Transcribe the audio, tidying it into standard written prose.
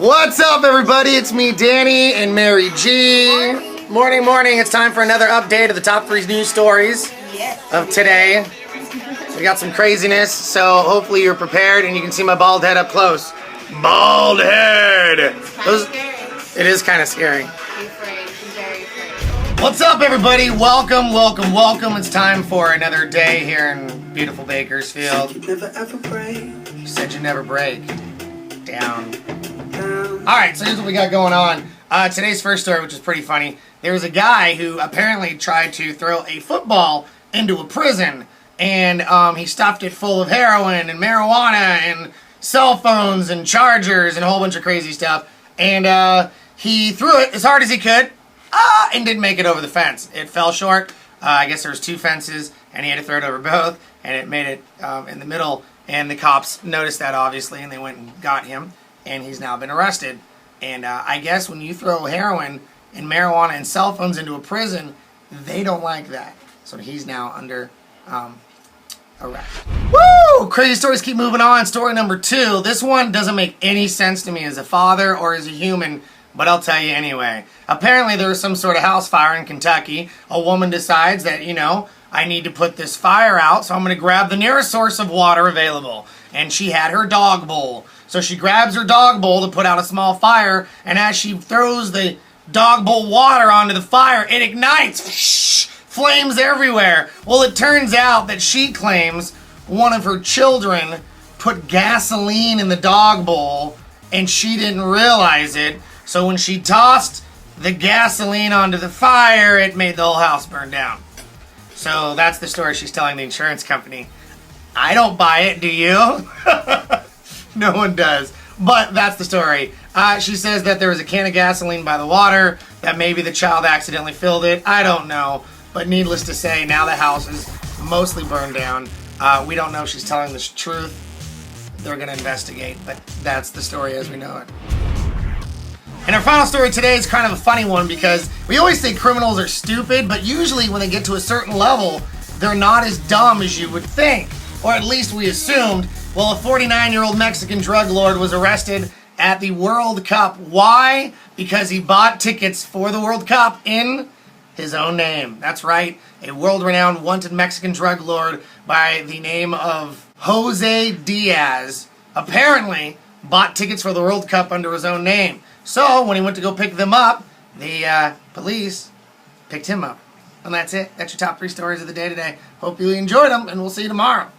What's up, everybody? It's me, Danny, and Mary G. Morning. It's time for another update of the top 3 news stories of today. We got some craziness, so hopefully you're prepared and you can see my bald head up close. Bald head! It is kind of scary. What's up, everybody? Welcome. It's time for another day here in beautiful Bakersfield. You never ever break. You said you never break. Down. Alright, so here's what we got going on. Today's first story, which is pretty funny. There was a guy who apparently tried to throw a football into a prison, and he stuffed it full of heroin and marijuana and cell phones and chargers and a whole bunch of crazy stuff. And he threw it as hard as he could and didn't make it over the fence. It fell short. I guess there was 2 fences, and he had to throw it over both, and it made it in the middle. And the cops noticed that, obviously, and they went and got him, and he's now been arrested. And I guess when you throw heroin and marijuana and cell phones into a prison, they don't like that. So he's now under arrest. Woo! Crazy stories keep moving on. Story number 2. This one doesn't make any sense to me as a father or as a human, but I'll tell you anyway. Apparently there was some sort of house fire in Kentucky. A woman decides that, I need to put this fire out, so I'm going to grab the nearest source of water available. And she had her dog bowl. So she grabs her dog bowl to put out a small fire, and as she throws the dog bowl water onto the fire, it ignites. Flames everywhere. Well, it turns out that she claims one of her children put gasoline in the dog bowl, and she didn't realize it. So when she tossed the gasoline onto the fire, it made the whole house burn down. So that's the story she's telling the insurance company. I don't buy it, do you? No one does. But that's the story. She says that there was a can of gasoline by the water, that maybe the child accidentally filled it. I don't know. But needless to say, now the house is mostly burned down. We don't know if she's telling the truth. They're going to investigate, but that's the story as we know it. And our final story today is kind of a funny one because we always say criminals are stupid, but usually when they get to a certain level, they're not as dumb as you would think. Or at least we assumed. Well, a 49-year-old Mexican drug lord was arrested at the World Cup. Why? Because he bought tickets for the World Cup in his own name. That's right. A world-renowned wanted Mexican drug lord by the name of Jose Diaz apparently bought tickets for the World Cup under his own name. So, when he went to go pick them up, the police picked him up. And that's it. That's your top 3 stories of the day today. Hope you enjoyed them, and we'll see you tomorrow.